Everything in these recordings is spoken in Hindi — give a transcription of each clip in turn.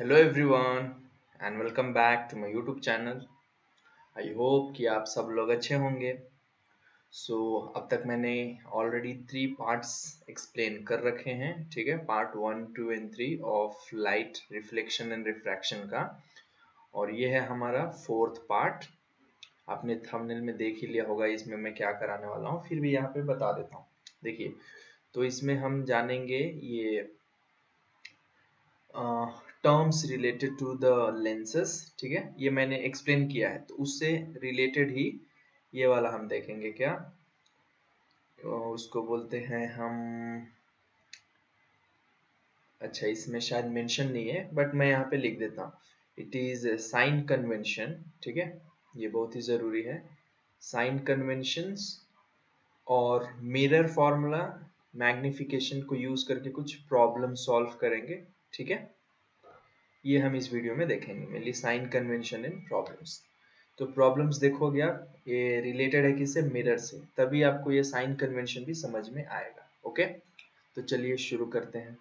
Hello everyone and welcome back to my YouTube channel. I hope कि आप सब लोग अच्छे होंगे। अब तक मैंने ऑलरेडी 3 पार्ट्स एक्सप्लेन कर रखे हैं, ठीक है। Part 1, 2 and 3 of light reflection and refraction का, और ये है हमारा 4th पार्ट। आपने थंबनेल में देख ही लिया होगा इसमें मैं क्या कराने वाला हूँ, फिर भी यहाँ पे बता देता हूँ। देखिए, तो इसमें हम जानेंगे ये terms related to the lenses, ठीक है। ये मैंने एक्सप्लेन किया है, तो उससे रिलेटेड ही ये वाला हम देखेंगे। क्या उसको बोलते हैं हम, अच्छा इसमें शायद मेंशन नहीं है बट मैं यहाँ पे लिख देता हूँ। इट इज साइन कन्वेंशन, ठीक है। ये बहुत ही जरूरी है, साइन कन्वेंशंस और मिरर फॉर्मूला मैग्निफिकेशन को यूज करके कुछ प्रॉब्लम सॉल्व करेंगे, ठीक है। ये हम इस वीडियो में देखेंगे, mainly sign convention in problems. तो प्रॉब्लम्स देखोगे आप, ये रिलेटेड है किससे, मिरर से, तभी आपको ये साइन कन्वेंशन भी समझ में आएगा। ओके, तो चलिए शुरू करते हैं।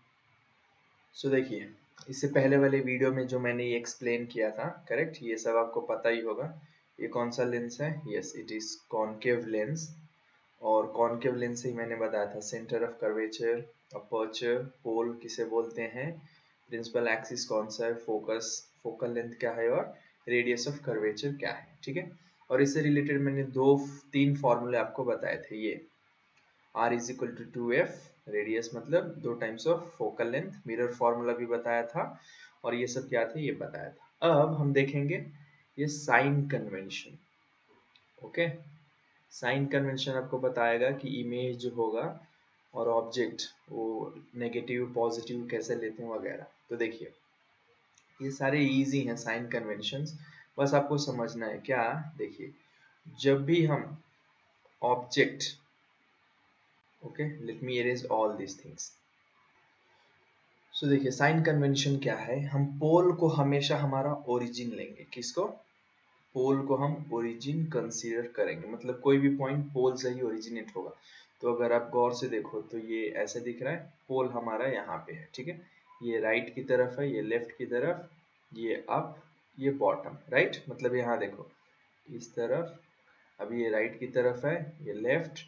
देखिए, इससे पहले वाले वीडियो में जो मैंने ये एक्सप्लेन किया था, करेक्ट, ये सब आपको पता ही होगा। ये कौन सा लेंस है, yes it is concave lens. और कॉनकेव लेंस से ही मैंने बताया था सेंटर ऑफ कर्वेचर, अपर्चर, पोल किसे बोलते हैं, प्रिंसिपल एक्सिस कौन सा है, फोकस, फोकल लेंथ क्या है, और रेडियस ऑफ कर्वेचर क्या है, ठीक है। और इससे रिलेटेड मैंने 2-3 फॉर्मूले आपको बताए थे। ये R is equal to 2f, radius मतलब 2 times of focal length, mirror formula भी बताया था, और ये सब क्या थे ये बताया था। अब हम देखेंगे ये sign convention. Okay, sign convention आपको बताएगा कि इमेज जो होगा और ऑब्जेक्ट वो नेगेटिव पॉजिटिव कैसे लेते हैं वगैरह। तो देखिए, ये सारे इजी हैं साइन कन्वेंशंस, बस आपको समझना है क्या। देखिए, जब भी हम object, okay let me erase all this things. देखिए, साइन कन्वेंशन क्या है, हम पोल को हमेशा हमारा ओरिजिन लेंगे। किसको, पोल को हम ओरिजिन कंसीडर करेंगे, मतलब कोई भी पॉइंट पोल से ही ओरिजिनेट होगा। तो अगर आप गौर से देखो तो ये ऐसे दिख रहा है, पोल हमारा यहाँ पे है, ठीक है। ये राइट की तरफ है, ये लेफ्ट की तरफ, ये अप, ये बॉटम, राइट। मतलब यहाँ देखो इस तरफ, अभी ये राइट की तरफ है, ये लेफ्ट,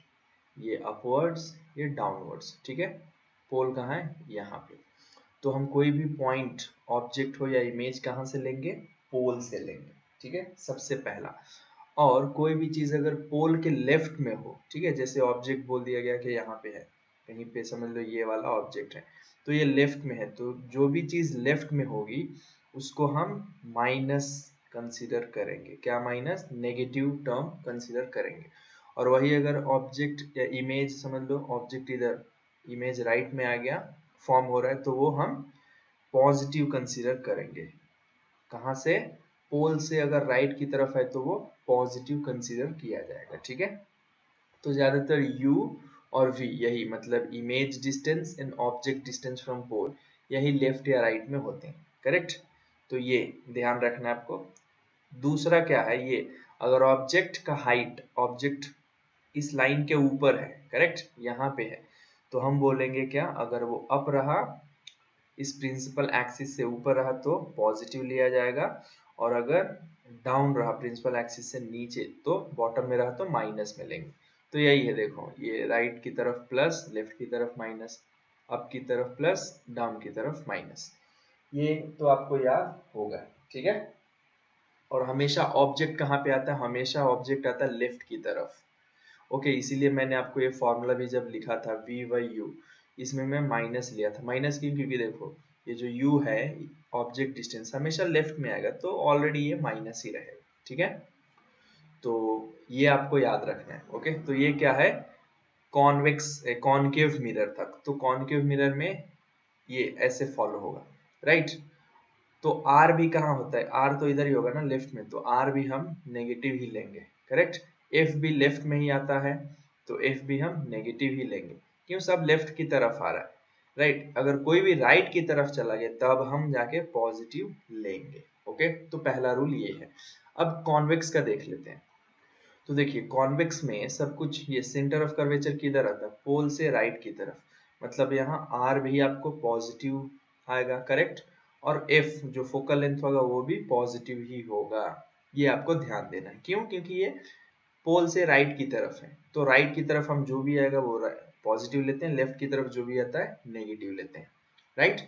ये अपवर्ड्स, ये डाउनवर्ड्स, ठीक है। पोल कहाँ है, यहाँ पे। तो हम कोई भी पॉइंट, ऑब्जेक्ट हो या इमेज, कहाँ से लेंगे, पोल से लेंगे, ठीक है, सबसे पहला। और कोई भी चीज अगर पोल के लेफ्ट में हो, ठीक है, जैसे ऑब्जेक्ट बोल दिया गया कि यहाँ पे है, कहीं पे समझ लो ये वाला ऑब्जेक्ट है, तो ये लेफ्ट में है, तो जो भी चीज लेफ्ट में होगी उसको हम माइनस कंसीडर करेंगे। क्या माइनस, नेगेटिव टर्म कंसीडर करेंगे। और वही अगर ऑब्जेक्ट या इमेज, समझ लो ऑब्जेक्ट इधर, इमेज राइट में आ गया, फॉर्म हो रहा है, तो वो हम पॉजिटिव कंसीडर करेंगे। कहाँ से, पोल से अगर राइट की तरफ है तो वो पॉजिटिव कंसीडर किया जाएगा, ठीक है। तो ज्यादातर u और v, यही मतलब image distance and object distance from pole, यही लेफ्ट या राइट में होते हैं, करेक्ट। तो ये ध्यान रखना है आपको। दूसरा क्या है, ये अगर ऑब्जेक्ट का हाइट, ऑब्जेक्ट इस लाइन के ऊपर है, करेक्ट, यहाँ पे है, तो हम बोलेंगे क्या, अगर वो अप रहा, इस प्रिंसिपल एक्सिस से ऊपर रहा तो पॉजिटिव लिया जाएगा, और अगर डाउन रहा प्रिंसिपल एक्सिस से नीचे तो बॉटम में रहा तो माइनस में लेंगे। तो यही है, देखो ये राइट की तरफ प्लस, लेफ्ट की तरफ माइनस, अप की तरफ प्लस, डाउन की तरफ माइनस, ये तो आपको याद होगा, ठीक है। और हमेशा ऑब्जेक्ट कहाँ पे आता है, हमेशा ऑब्जेक्ट आता है लेफ्ट की तरफ। ओके, इसीलिए मैंने आपको ये फॉर्मूला भी जब लिखा था v/u, इसमें मैं माइनस लिया था। माइनस क्यों, क्योंकि देखो ये जो u है, ऑब्जेक्ट डिस्टेंस हमेशा लेफ्ट में आएगा, तो ऑलरेडी ये माइनस ही रहेगा, ठीक है। तो ये आपको याद रखना है। ओके, तो ये क्या है, कॉन्वेक्स कॉनकेव मिरर तक, तो कॉनकेव मिरर में ये ऐसे फॉलो होगा, राइट। तो आर भी कहाँ होता है, आर तो इधर ही होगा ना, लेफ्ट में, तो आर भी हम नेगेटिव ही लेंगे, करेक्ट। एफ भी लेफ्ट में ही आता है, तो एफ भी हम नेगेटिव ही लेंगे, क्यों, सब लेफ्ट की तरफ आ रहा है, राइट। अगर कोई भी राइट की तरफ चला गया तब हम जाके पॉजिटिव लेंगे। ओके, तो पहला रूल ये है। अब कॉन्वेक्स का देख लेते हैं। तो देखिए, कॉन्वेक्स में सब कुछ, ये सेंटर ऑफ कर्वेचर किधर आता है, पोल से राइट की तरफ, मतलब यहाँ आर भी आपको पॉजिटिव आएगा, करेक्ट। और एफ जो फोकल लेंथ होगा वो भी पॉजिटिव ही होगा। ये आपको ध्यान देना है। क्यों? क्योंकि ये पोल से राइट की तरफ है, तो राइट की तरफ हम जो भी आएगा वो पॉजिटिव लेते हैं, लेफ्ट की तरफ जो भी आता है नेगेटिव लेते हैं, राइट।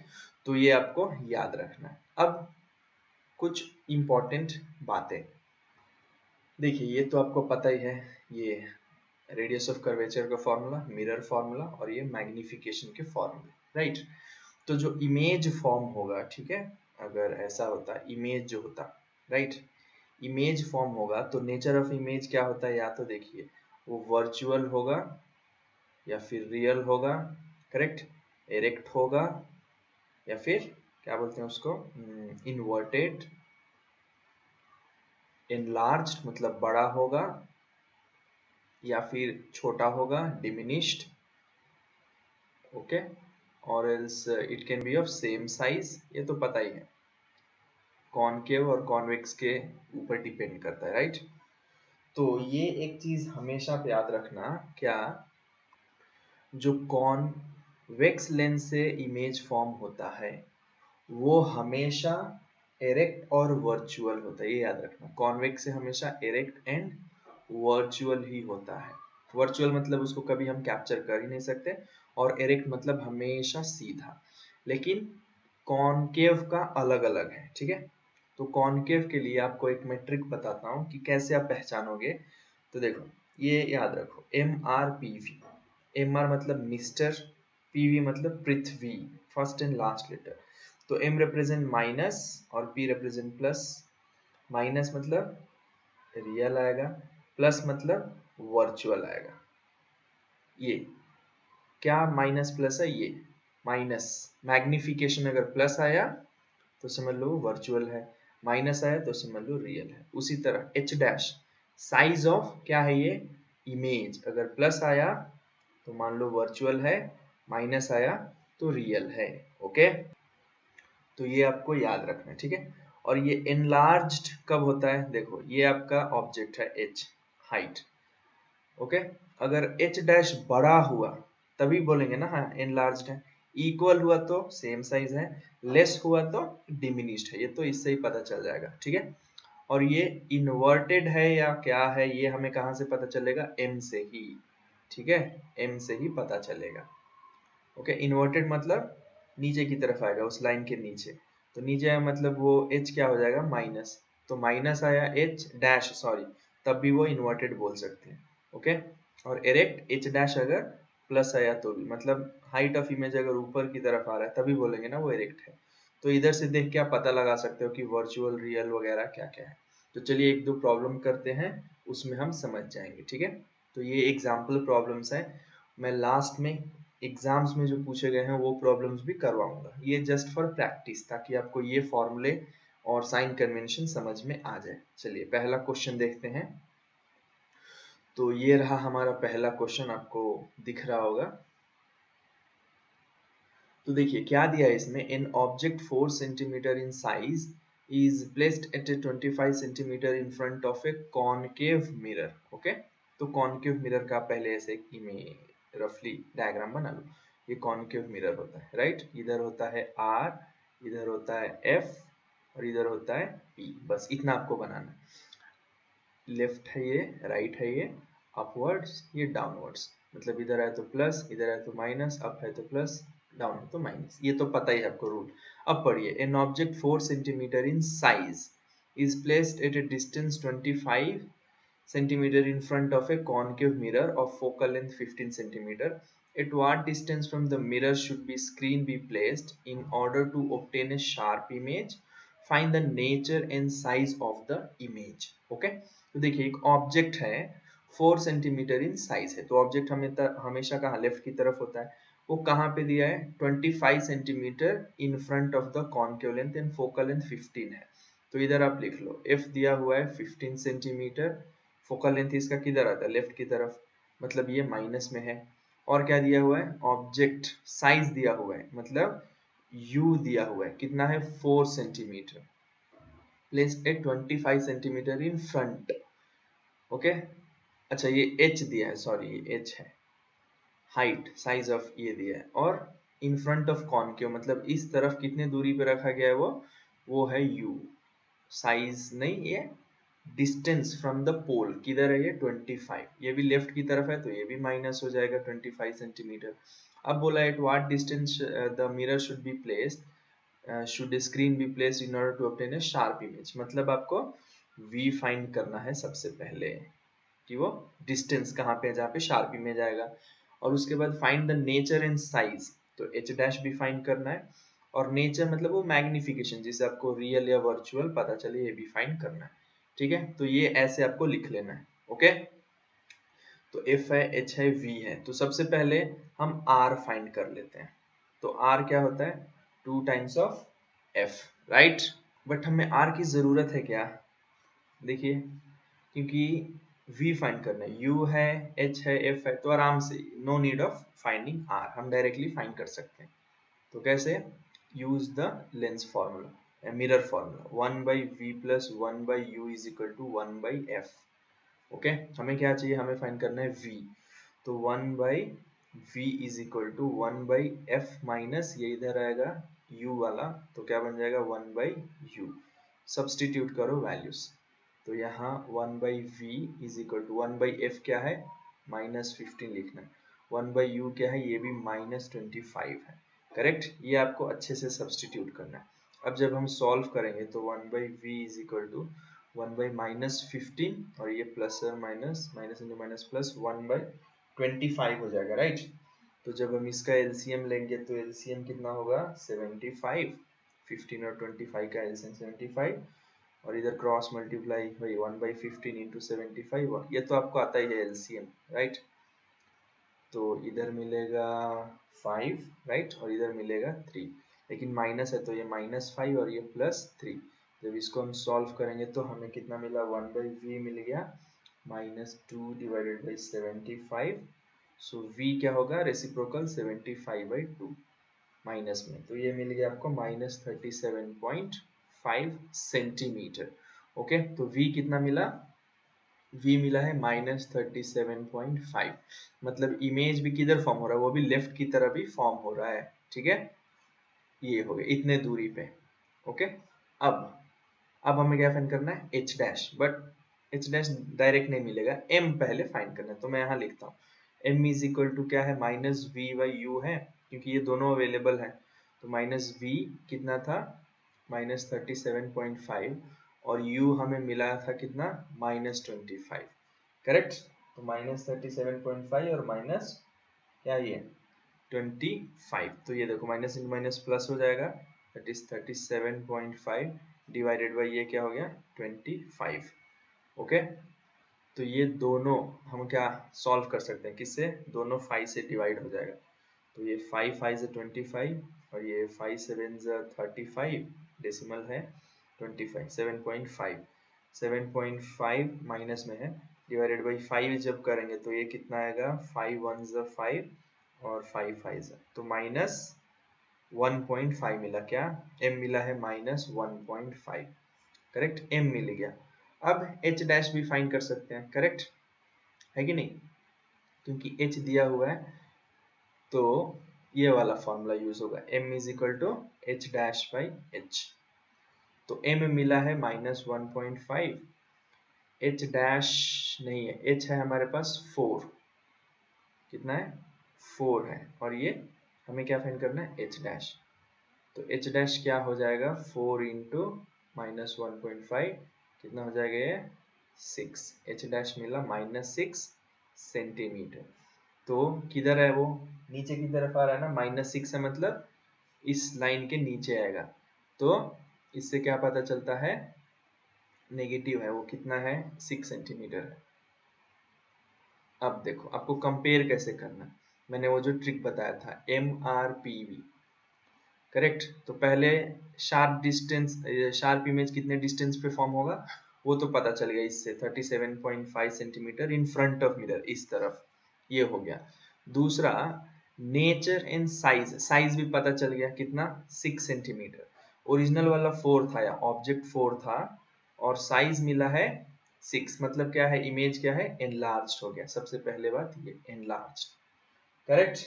तो ये आपको याद रखना है। अब कुछ इंपॉर्टेंट बातें देखिए, ये तो आपको पता ही है, ये रेडियस ऑफ कर्वेचर का फॉर्मूला, मिरर फॉर्मूला और ये मैग्निफिकेशन के फॉर्मूले, राइट। तो जो इमेज फॉर्म होगा, ठीक है, अगर ऐसा होता इमेज जो होता, राइट, इमेज फॉर्म होगा तो नेचर ऑफ इमेज क्या होता है, या तो देखिए वो वर्चुअल होगा या फिर रियल होगा, करेक्ट, एरेक्ट होगा या फिर क्या बोलते हैं उसको, इन्वर्टेड, एनलार्ज्ड मतलब बड़ा होगा या फिर छोटा होगा, डिमिनिश्ड, ओके, और else it can be of same size, ये तो पता ही है, कॉनकेव और कॉन्वेक्स के ऊपर डिपेंड करता है, राइट। तो ये एक चीज हमेशा पे याद रखना, क्या, जो कॉन्वेक्स लेंस से इमेज फॉर्म होता है वो हमेशा एरेक्ट और वर्चुअल होता है, ये याद रखना। कॉन्वेक्स से हमेशा एरेक्ट एंड वर्चुअल ही होता है। वर्चुअल मतलब उसको कभी हम कैप्चर कर ही नहीं सकते, और एरेक्ट मतलब हमेशा सीधा। लेकिन कॉनकेव का अलग अलग है, ठीक है। तो कॉनकेव के लिए आपको एक मेट्रिक बताता हूँ कि कैसे आप पहचानोगे। तो देखो, ये याद रखो, MRPV, MR मतलब मिस्टर, PV मतलब पृथ्वी, फर्स्ट एंड लास्ट लेटर। तो M रिप्रेजेंट माइनस और P रिप्रेजेंट प्लस। माइनस मतलब रियल आएगा, प्लस मतलब वर्चुअल आएगा। ये क्या माइनस प्लस है, ये माइनस, मैग्निफिकेशन अगर प्लस आया तो समझ लो वर्चुअल है, माइनस आया तो समझ लो रियल है। उसी तरह H डैश, साइज ऑफ क्या है ये, इमेज, अगर प्लस आया तो मान लो वर्चुअल है, माइनस आया तो रियल है, ओके। तो ये आपको याद रखना है, ठीक है। और ये एनलार्ज्ड कब होता है, देखो ये आपका ऑब्जेक्ट है H, हाइट, ओके। अगर H डैश बड़ा हुआ तभी बोलेंगे ना, हाँ एनलार्ज्ड है। इक्वल हुआ तो सेम साइज है, लेस हुआ तो डिमिनिश्ड है, ये तो इससे ही पता चल जाएगा, ठीक है। और ये इन्वर्टेड है या क्या है, ये हमें कहाँ से पता चलेगा, M से ही, ठीक है, M से ही पता चलेगा, ओके। इन्वर्टेड मतलब नीचे की तरफ आएगा, उस लाइन के नीचे, तो नीचे है मतलब वो H क्या हो जाएगा, माइनस, तो माइनस आया H डैश, सॉरी, तब भी वो इन्वर्टेड बोल सकते हैं, ओके। और एरेक्ट H डैश अगर प्लस आया तो भी, मतलब हाइट ऑफ इमेज अगर ऊपर की तरफ आ रहा है तभी बोलेंगे ना वो एरेक्ट है। तो इधर से देख के आप पता लगा सकते हो कि वर्चुअल, रियल वगैरह क्या क्या है। तो चलिए एक दो प्रॉब्लम करते हैं, उसमें हम समझ जाएंगे, ठीक है। तो ये एग्जाम्पल प्रॉब्लम्स है, मैं लास्ट में एग्जाम्स में जो पूछे गए हैं वो प्रॉब्लम्स भी करवाऊंगा, ये जस्ट फॉर प्रैक्टिस, ताकि आपको ये फॉर्मूले और साइन कन्वेंशन समझ में आ जाए। चलिए पहला क्वेश्चन देखते हैं। तो ये रहा हमारा पहला क्वेश्चन, आपको दिख रहा होगा। तो देखिए क्या दिया है इसमें, an object 4 centimetre in size is placed at 25 centimetre in front of A concave mirror, okay. तो कॉनकेव मिरर का पहले ऐसे इमेज रफली डायग्राम बना लो। ये कॉनकेव मिरर होता है, राइट, इधर होता है R, इधर होता है F और इधर होता है P, बस इतना आपको बनाना है। लेफ्ट है ये, राइट है ये, अपवर्ड्स ये डाउनवर्ड्स, मतलब इधर है तो प्लस, इधर है तो माइनस, अप है तो प्लस, डाउन है तो माइनस, ये तो पता ही है आपको रूल। अब पढ़िए, an object 4 centimetre in size is placed at a distance 25 centimeter in front of a concave mirror of focal length 15 centimeter. At what distance from the mirror should be screen be placed in order to obtain a sharp image? Find the nature and size of the image. Okay? तो देखिए एक ऑब्जेक्ट है 4 सेंटीमीटर इन साइज है, तो ऑब्जेक्ट हमेशा कहाँ, लेफ्ट की तरफ होता है। वो कहाँ पे दिया है, 25 centimetre in front of the concave length and focal length 15 है। तो इधर आप लिख लो, F दिया हुआ है 15 सेंटीमीटर, फोकल लेंथ इसका किधर आता है, लेफ्ट की तरफ, मतलब ये माइनस में है। और क्या दिया हुआ है, ऑब्जेक्ट साइज दिया हुआ है, मतलब U दिया हुआ है, कितना है 4 centimetre, placed at 25 centimetre in front, okay. अच्छा ये H दिया है, सॉरी ये H है, हाइट, साइज ऑफ ये दिया है, और इन फ्रंट ऑफ कॉनकेव मतलब इस तरफ कितने दूरी पे रखा गया है वो है u। साइज नहीं, ये डिस्टेंस फ्रॉम द पोल किधर है, ये 25। ये भी लेफ्ट की तरफ है तो ये भी माइनस हो जाएगा 25 सेंटीमीटर। अब बोला at what distance the mirror should be placed, should screen be placed in order to obtain a sharp image. मतलब आपको v फाइंड करना है सबसे पहले कि वो डिस्टेंस कहाँ पे है जहाँ पे शार्प इमेज आएगा, और उसके बाद find the nature and size. तो h डैश भी फाइंड करना है, और नेचर मतलब वो मैग्निफिकेशन जिसे आपको रियल या वर्चुअल पता चले, ये भी फाइंड करना है। ठीक है, तो ये ऐसे आपको लिख लेना है। ओके, तो f है, h है, v है। तो सबसे पहले हम r फाइंड कर लेते हैं। तो r क्या होता है, 2 times of f, right. But हमें r की जरूरत है क्या, देखिए, क्योंकि v फाइंड करना है, u है, h है, f है, तो आराम से no need of finding r, हम डायरेक्टली फाइंड कर सकते हैं। तो कैसे, use the lens formula, mirror formula, 1 by v plus 1 by u is equal to 1 by f। Okay, हमें क्या चाहिए, हमें फाइंड करना है v। तो 1 by v is equal to 1 by f minus ये इधर आएगा u वाला, तो क्या बन जाएगा 1 by u। सब्सटीट्यूट करो वैल्यूज, तो यहाँ 1 by v is equal to 1 by f क्या है, -15 लिखना है, 1 by u क्या है, ये भी -25 है। करेक्ट, ये आपको अच्छे से सब्सटीट्यूट करना है। अब जब हम सॉल्व करेंगे तो 1 by v is equal to 1 by -15 और ये प्लस और minus, minus into minus plus 1 by 25 हो जाएगा, राइट। तो जब हम इसका एलसीएम लेंगे तो एलसीएम कितना होगा 75, 15 और 25 का एलसीएम 75, और इधर क्रॉस मल्टीप्लाई भाई 1 by 15 इंटू 75, ये तो आपको आता ही है एलसीएम, राइट। तो इधर मिलेगा 5, राइट, और इधर मिलेगा 3, लेकिन माइनस है तो ये -5 और ये +3। जब इसको हम सॉल्व करेंगे तो हमें कितना मिला, 1 by v मिल गया -2 डिवाइडेड बाई 75। सो v क्या होगा, रेसिप्रोकल 75/2 माइनस में, तो ये मिल गया आपको -37.5 सेंटीमीटर। ओके, तो v कितना मिला, v मिला है -37.5, मतलब इमेज भी किधर फॉर्म हो रहा है, वो भी लेफ्ट की तरफ ही फॉर्म हो रहा है। ठीक है, ये हो गया इतने दूरी पे। ओके, अब हमें क्या फाइंड करना है, h dash, but h dash direct नहीं मिलेगा, m पहले फाइंड करना है। तो मैं यहाँ लिखता हूँ m इज इक्वल टू क्या है, -v/u है, क्योंकि ये दोनों अवेलेबल है। तो -v कितना था, -37.5, और u हमें मिला था कितना, -25, करेक्ट। तो -37.5 और माइनस क्या ये 25, तो ये देखो माइनस इंटू माइनस प्लस हो जाएगा, दैट इज 37.5 डिवाइडेड बाई ये क्या हो गया 25। ओके, तो ये दोनों हम क्या सॉल्व कर सकते हैं, किससे, दोनों 5 से डिवाइड हो जाएगा। तो ये 5 5 से 25 और ये 5 7 से 35, डेसिमल है 25, 7.5, 7.5 माइनस में है, डिवाइडेड बाई 5 जब करेंगे तो ये कितना आएगा, 5 1 से 5 और 5 5 से, तो -1.5 मिला, क्या m मिला है -1.5, करेक्ट, m मिल गया। अब h डैश भी फाइंड कर सकते हैं, करेक्ट है कि नहीं, क्योंकि h दिया हुआ है तो ये वाला फॉर्मूला यूज होगा, m is equal to h dash by h। तो m मिला है -1.5, h डैश नहीं है, h है हमारे पास 4, कितना है 4 है, और ये हमें क्या फाइंड करना है, h डैश। तो h डैश क्या हो जाएगा, 4 इंटू -1.5, कितना हो जाएगा ये 6, h डैश मिला -6 सेंटीमीटर। तो किधर है वो, नीचे की तरफ आ रहा है ना, -6 है मतलब इस लाइन के नीचे आएगा, तो इससे क्या पता चलता है, नेगेटिव है, वो कितना है 6 सेंटीमीटर है। अब देखो आपको कंपेयर कैसे करना, मैंने वो जो ट्रिक बताया था MRPV, करेक्ट। तो पहले शार्प डिस्टेंस, शार्प इमेज कितने डिस्टेंस पे फॉर्म होगा वो तो पता चल गया इससे, 37.5 centimetre in front of mirror, इस तरफ, ये हो गया। दूसरा नेचर एंड साइज, साइज भी पता चल गया कितना 6 सेंटीमीटर, ओरिजिनल वाला 4 था या ऑब्जेक्ट 4 था, और साइज मिला है 6, मतलब क्या है, इमेज क्या है, एनलार्ज्ड हो गया। सबसे पहले बात ये एनलार्ज्ड, करेक्ट।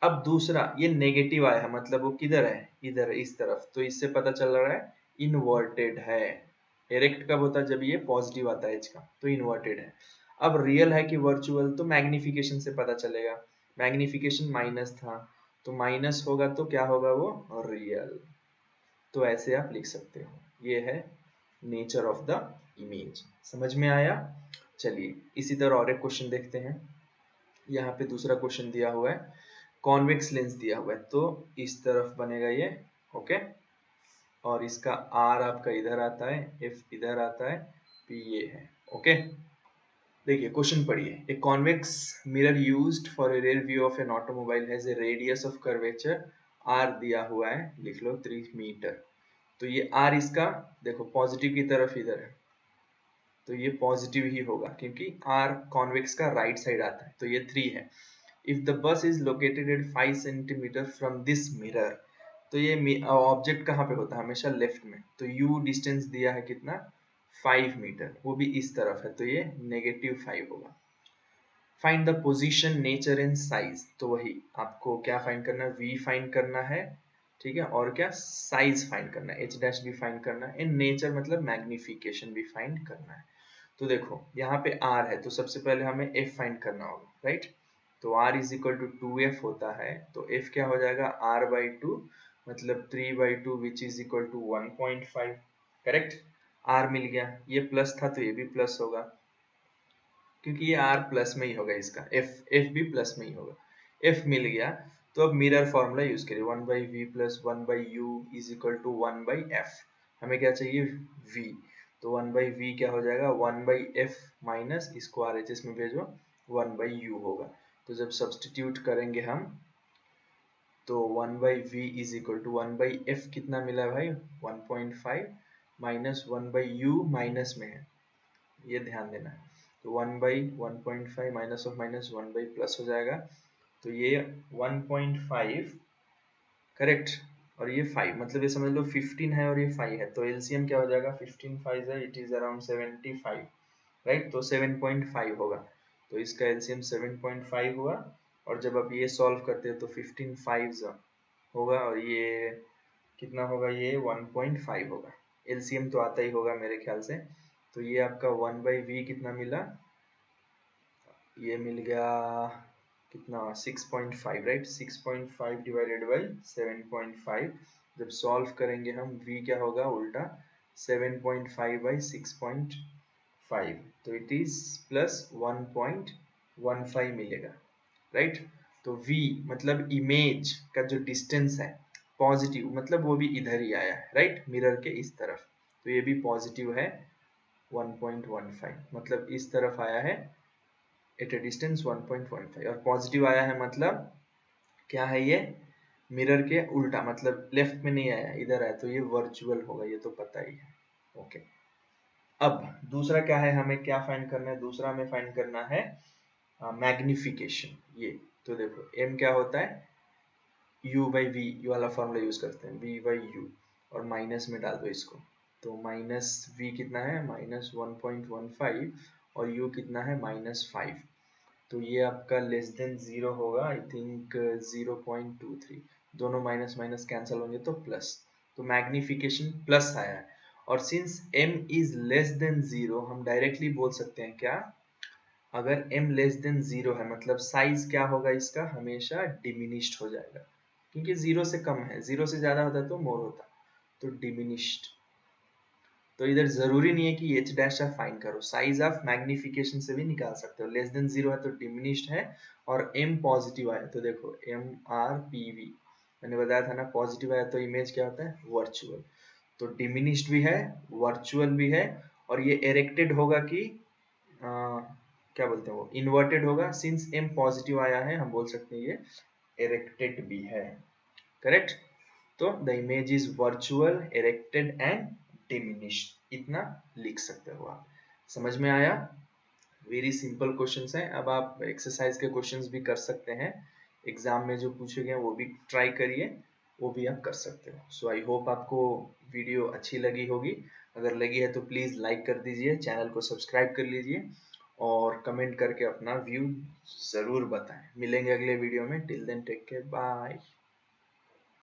अब दूसरा ये नेगेटिव आया है, मतलब वो किधर है, इधर इस तरफ, तो इससे पता चल रहा है इनवर्टेड है। इरेक्ट कब होता है, जब ये पॉजिटिव आता है एच का, तो इन्वर्टेड है। अब रियल है कि वर्चुअल, तो मैग्निफिकेशन से पता चलेगा, मैग्निफिकेशन माइनस था, तो माइनस होगा तो क्या होगा, वो रियल। तो ऐसे आप लिख सकते हो, ये है नेचर ऑफ द इमेज। समझ में आया? चलिए इसी तरह और एक क्वेश्चन देखते हैं। यहाँ पे दूसरा क्वेश्चन दिया हुआ है, कॉन्वेक्स लेंस दिया हुआ है, तो इस तरफ बनेगा ये, ओके, और इसका आर आपका इधर आता है, एफ इधर आता है, पी ये है, ओके। देखिए क्वेश्चन पढ़िए, a convex mirror used for a rear view of an automobile has a radius of curvature R दिया हुआ है, लिख लो 3 मीटर। तो ये आर इसका देखो पॉजिटिव की तरफ इधर है, तो ये पॉजिटिव ही होगा क्योंकि आर कॉन्वेक्स का राइट साइड आता है, तो ये 3 है। If the bus is located at 5 centimetre from this mirror, तो ये ऑब्जेक्ट कहाँ पे होता है, हमेशा लेफ्ट में, तो यू डिस्टेंस दिया है कितना, 5 मीटर, वो भी इस तरफ है, तो ये -5 होगा। Find the position, nature and size, तो वही आपको क्या फाइंड करना है, v फाइंड करना है, ठीक है, और क्या साइज फाइंड करना है, h डैश भी फाइंड करना है, एंड नेचर मतलब मैग्निफिकेशन भी फाइंड करना है। तो देखो यहाँ पे r है, तो सबसे पहले हमें f फाइंड करना होगा, राइट। तो r is equal to 2f होता है, तो f क्या हो जाएगा, r/2, मतलब 3/2 which is equal to 1.5, correct. r मिल गया, ये प्लस था तो ये भी प्लस होगा, क्योंकि ये r प्लस में ही होगा, इसका f भी प्लस में ही होगा, f मिल गया। तो अब मिरर फॉर्मूला यूज करिए, 1/v plus 1/u is equal to 1/f। हमें क्या चाहिए, v, तो 1/v क्या हो जाएगा, 1/f माइनस इसको RHS में भेजो, 1/u होगा। तो जब सब्सटीट्यूट करेंगे हम, तो 1/v is equal to 1/f कितना मिला भाई, 1.5 माइनस 1/u माइनस में है, ये ध्यान देना है, तो 1/1.5 माइनस ऑफ माइनस 1 प्लस हो जाएगा, तो ये 1.5, करेक्ट, और ये 5, मतलब ये समझ लो 15 है और ये 5 है, तो एलसीएम क्या हो जाएगा, 15 5 है, इट इज अराउंड 75, राइट, तो 7.5 होगा, तो इसका एलसीएम 7.5 हुआ। और जब आप ये सॉल्व करते हो तो 15 5 होगा, और ये कितना होगा, ये 1.5 होगा, एलसीएम तो आता ही होगा मेरे ख्याल से। तो ये आपका 1/v कितना मिला, ये मिल गया कितना, 6.5, राइट, 6.5 डिवाइडेड बाई 7.5, जब सॉल्व करेंगे हम v क्या होगा उल्टा, 7.5 बाई 6.5, तो इट इज प्लस 1.15 मिलेगा, राइट। तो v मतलब इमेज का जो डिस्टेंस है पॉजिटिव, मतलब वो भी इधर ही आया है, राइट, मिरर के इस तरफ, तो ये भी पॉजिटिव है 1.15, मतलब इस तरफ आया है एट ए डिस्टेंस 1.15, और पॉजिटिव आया है मतलब क्या है, ये मिरर के उल्टा, मतलब लेफ्ट में नहीं आया, इधर आया, तो ये वर्चुअल होगा, ये तो पता ही है, ओके। अब दूसरा क्या है, हमें क्या फाइंड करना है, दूसरा हमें फाइंड करना है मैग्निफिकेशन, ये तो देखो m क्या होता है, u/v, ये वाला फॉर्मूला यूज करते हैं, v/u, और माइनस में डाल दो इसको, तो माइनस v कितना है, -1.15, और u कितना है, -5, तो ये आपका लेस देन 0 होगा, आई थिंक 0.23, दोनों माइनस माइनस कैंसिल होंगे तो प्लस, तो मैग्निफिकेशन प्लस आया है। और since m is less than 0, हम डायरेक्टली बोल सकते हैं क्या, अगर m लेस देन 0 है मतलब साइज क्या होगा इसका, हमेशा डिमिनिश्ड हो जाएगा, क्योंकि 0 से कम है, 0 से ज्यादा होता तो मोर होता, तो डिमिनिश्ड। तो इधर जरूरी नहीं है कि h डैश आप फाइंड करो, साइज ऑफ मैग्निफिकेशन से भी निकाल सकते हो, लेस देन 0 है तो डिमिनिश्ड है, और m पॉजिटिव आया तो देखो MRPV, मैंने बताया था ना, पॉजिटिव आया तो इमेज क्या होता है, वर्चुअल, तो डिमिनिश्ड भी है, वर्चुअल भी है, और ये एरेक्टेड होगा कि क्या बोलते हैं वो, इन्वर्टेड होगा, सिंस m पॉजिटिव आया है हम बोल सकते हैं ये एरेक्टेड भी है, करेक्ट। तो the image is virtual, erected and diminished, इतना लिख सकते हो आप। समझ में आया? वेरी सिंपल क्वेश्चंस हैं। अब आप एक्सरसाइज के क्वेश्चंस भी कर सकते हैं, एग्जाम में जो पूछे गए वो भी ट्राई करिए, वो भी आप कर सकते हो। सो आई होप आपको वीडियो अच्छी लगी होगी, अगर लगी है तो प्लीज लाइक कर दीजिए, चैनल को सब्सक्राइब कर लीजिए, और कमेंट करके अपना व्यू जरूर बताएं। मिलेंगे अगले वीडियो में। Till then take care, bye.